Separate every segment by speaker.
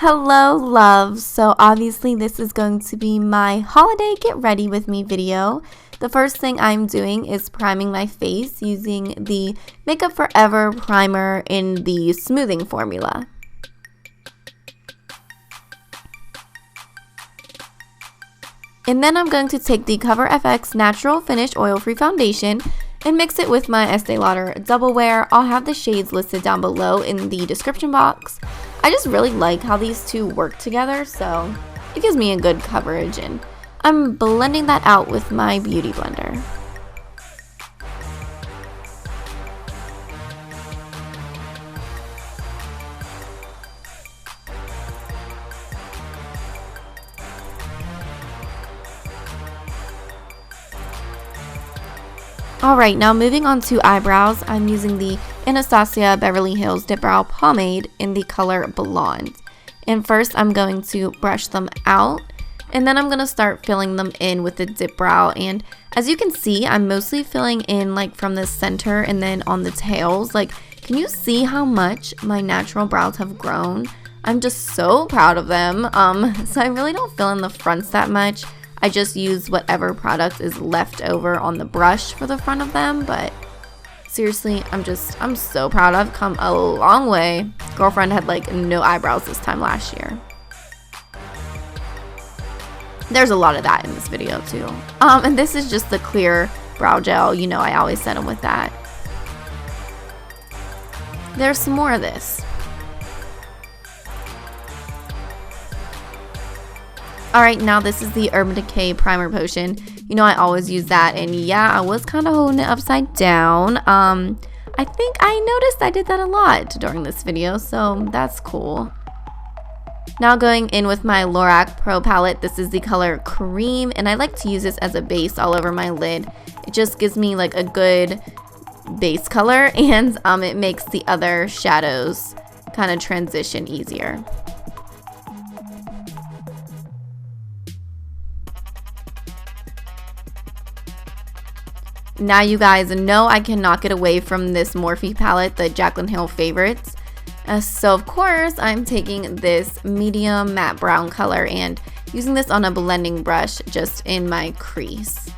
Speaker 1: Hello loves, so obviously this is going to be my holiday get ready with me video. The first thing I'm doing is priming my face using the Makeup Forever primer in the smoothing formula. And then I'm going to take the Cover FX Natural Finish Oil-Free Foundation and mix it with my Estee Lauder Double Wear. I'll have the shades listed down below in the description box. I just really like how these two work together, so it gives me a good coverage, and I'm blending that out with my beauty blender. Alright, now moving on to eyebrows, I'm using the Anastasia Beverly Hills Dip Brow Pomade in the color Blonde. And first I'm going to brush them out, and then I'm going to start filling them in with the dip brow. And as you can see, I'm mostly filling in like from the center and then on the tails. Like, can you see how much my natural brows have grown? I'm just so proud of them. So I really don't fill in the fronts that much. I just use whatever product is left over on the brush for the front of them, but seriously, I'm so proud. I've come a long way. Girlfriend had like no eyebrows this time last year. There's a lot of that in this video too. And this is just the clear brow gel. You know, I always set them with that. There's some more of this. Alright, now this is the Urban Decay Primer Potion. You know, I always use that, and yeah, I was kind of holding it upside down. I think I noticed I did that a lot during this video, so that's cool. Now going in with my Lorac Pro Palette, this is the color Cream, and I like to use this as a base all over my lid. It just gives me like a good base color, and it makes the other shadows kind of transition easier. Now you guys know I cannot get away from this Morphe palette, the Jaclyn Hill favorites. So of course I'm taking this medium matte brown color and using this on a blending brush just in my crease.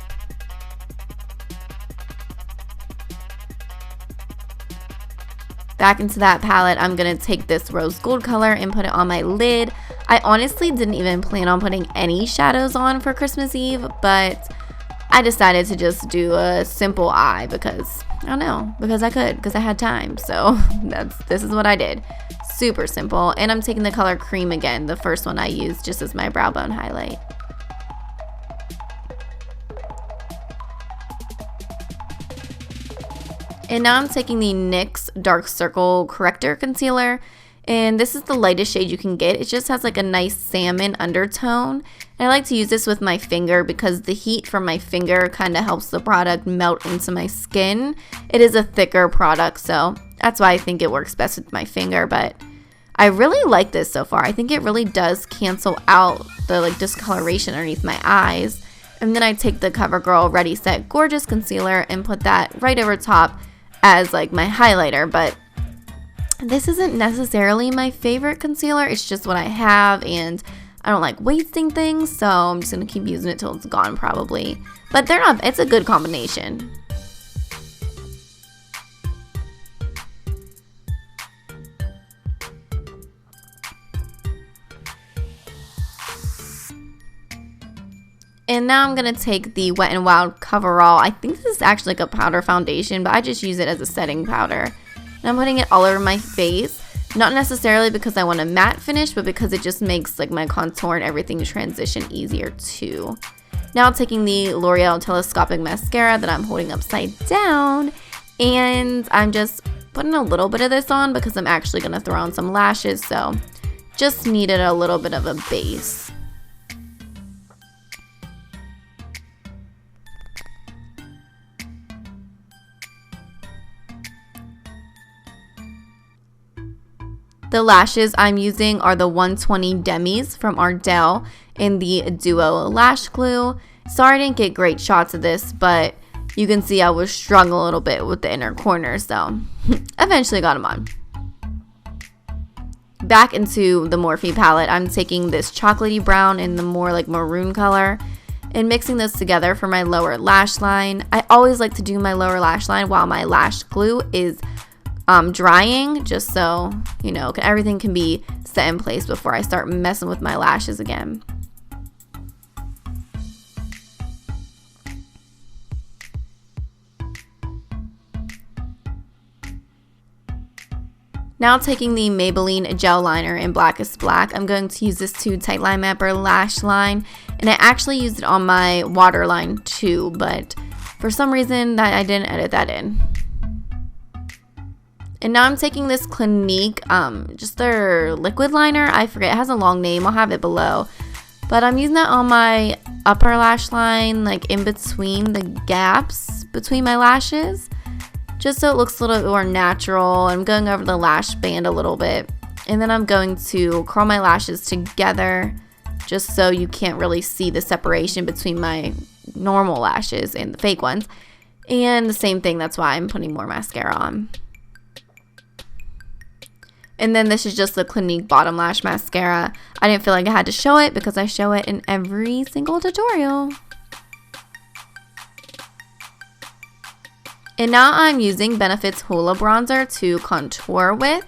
Speaker 1: Back into that palette, I'm going to take this rose gold color and put it on my lid. I honestly didn't even plan on putting any shadows on for Christmas Eve, but I decided to just do a simple eye because, I don't know, because I could, because I had time. So this is what I did. Super simple. And I'm taking the color Cream again, the first one I used, just as my brow bone highlight. And now I'm taking the NYX Dark Circle Corrector Concealer. And this is the lightest shade you can get. It just has like a nice salmon undertone. And I like to use this with my finger because the heat from my finger kind of helps the product melt into my skin. It is a thicker product, so that's why I think it works best with my finger. But I really like this so far. I think it really does cancel out the like discoloration underneath my eyes. And then I take the CoverGirl Ready Set Gorgeous Concealer and put that right over top as like my highlighter. But this isn't necessarily my favorite concealer. It's just what I have, and I don't like wasting things, so I'm just going to keep using it till it's gone probably. But they're not, it's a good combination. And now I'm going to take the Wet n Wild Coverall. I think this is actually like a powder foundation, but I just use it as a setting powder. And I'm putting it all over my face, not necessarily because I want a matte finish, but because it just makes like my contour and everything transition easier too. Now I'm taking the L'Oreal Telescopic Mascara that I'm holding upside down, and I'm just putting a little bit of this on because I'm actually going to throw on some lashes, so just needed a little bit of a base. The lashes I'm using are the 120 Demis from Ardell in the Duo Lash Glue. Sorry I didn't get great shots of this, but you can see I was struggling a little bit with the inner corner, so eventually got them on. back into the Morphe palette, I'm taking this chocolatey brown and the more like maroon color and mixing those together for my lower lash line. I always like to do my lower lash line while my lash glue is drying, just so, you know, everything can be set in place before I start messing with my lashes again. Now taking the Maybelline gel liner in Blackest Black, I'm going to use this to tightline mapper lash line, and I actually used it on my waterline too, but for some reason that I didn't edit that in. And now I'm taking this Clinique, just their liquid liner, I forget, it has a long name, I'll have it below, but I'm using that on my upper lash line, like in between the gaps between my lashes, just so it looks a little bit more natural. I'm going over the lash band a little bit, and then I'm going to curl my lashes together just so you can't really see the separation between my normal lashes and the fake ones. And the same thing, that's why I'm putting more mascara on. And then this is just the Clinique bottom lash mascara. I didn't feel like I had to show it because I show it in every single tutorial. And now I'm using Benefit's Hoola bronzer to contour with.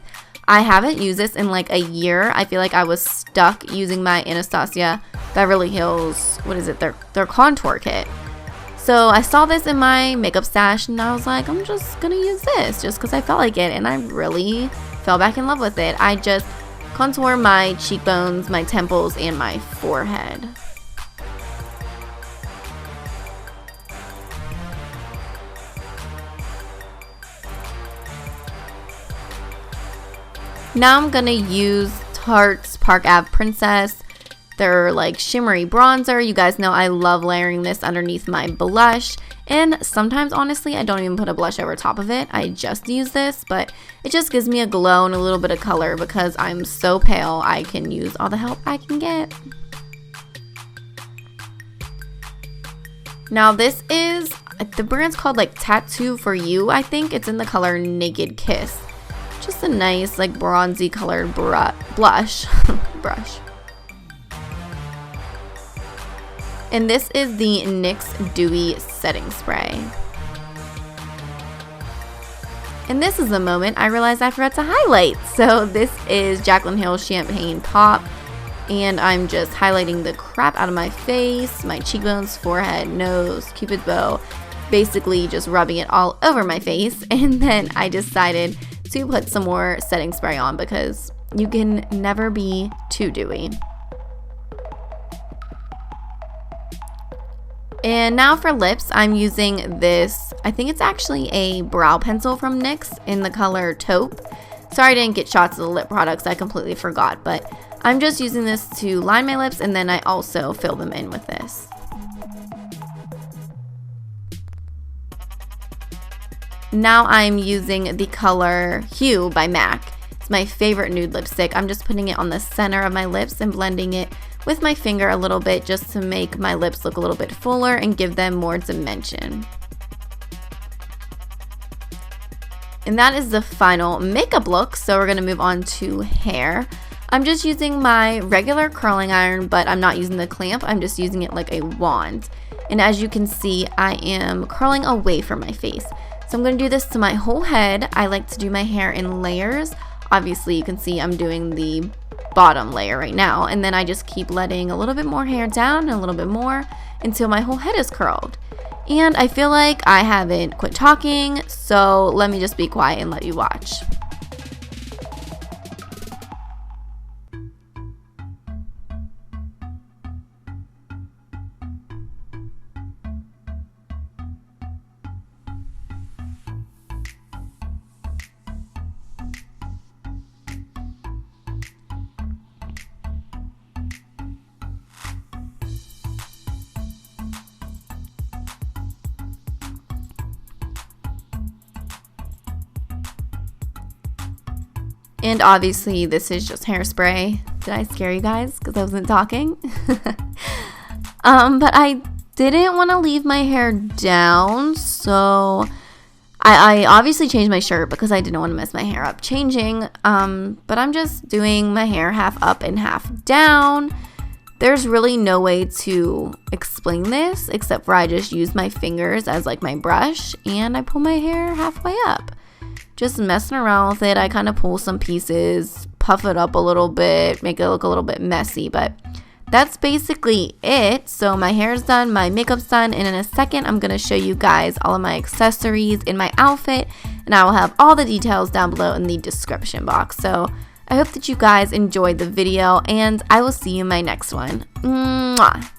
Speaker 1: I haven't used this in like a year. I feel like I was stuck using my Anastasia Beverly Hills, what is it, their contour kit. So I saw this in my makeup stash and I was like, I'm just gonna use this just because I felt like it, and I really fell back in love with it. I just contour my cheekbones, my temples, and my forehead. Now I'm gonna use Tarte's Park Ave Princess. They're like shimmery bronzer. You guys know I love layering this underneath my blush. And sometimes, honestly, I don't even put a blush over top of it. I just use this, but it just gives me a glow and a little bit of color because I'm so pale. I can use all the help I can get. Now this is, the brand's called like Tattoo For You, I think. It's in the color Naked Kiss. Just a nice like bronzy colored blush brush. And this is the NYX Dewy Setting Spray. And this is the moment I realized I forgot to highlight. So this is Jaclyn Hill Champagne Pop. And I'm just highlighting the crap out of my face, my cheekbones, forehead, nose, cupid's bow. Basically just rubbing it all over my face. And then I decided to put some more setting spray on because you can never be too dewy. And now for lips, I'm using this, I think it's actually a brow pencil from NYX in the color Taupe. Sorry I didn't get shots of the lip products, I completely forgot, but I'm just using this to line my lips, and then I also fill them in with this. Now I'm using the color Hue by MAC. It's my favorite nude lipstick. I'm just putting it on the center of my lips and blending it with my finger a little bit just to make my lips look a little bit fuller and give them more dimension. And that is the final makeup look, so we're going to move on to hair. I'm just using my regular curling iron, but I'm not using the clamp. I'm just using it like a wand. And as you can see, I am curling away from my face. So I'm going to do this to my whole head. I like to do my hair in layers. Obviously, you can see I'm doing the bottom layer right now. And then I just keep letting a little bit more hair down and a little bit more until my whole head is curled. And I feel like I haven't quit talking, so let me just be quiet and let you watch. And obviously this is just hairspray. Did I scare you guys because I wasn't talking? But I didn't want to leave my hair down, so I obviously changed my shirt because I didn't want to mess my hair up changing, but I'm just doing my hair half up and half down. There's really no way to explain this except for I just use my fingers as like my brush and I pull my hair halfway up. Just messing around with it. I kind of pull some pieces, puff it up a little bit, make it look a little bit messy, but that's basically it. So my hair's done, my makeup's done, and in a second I'm going to show you guys all of my accessories in my outfit, and I will have all the details down below in the description box. So I hope that you guys enjoyed the video, and I will see you in my next one. Mwah!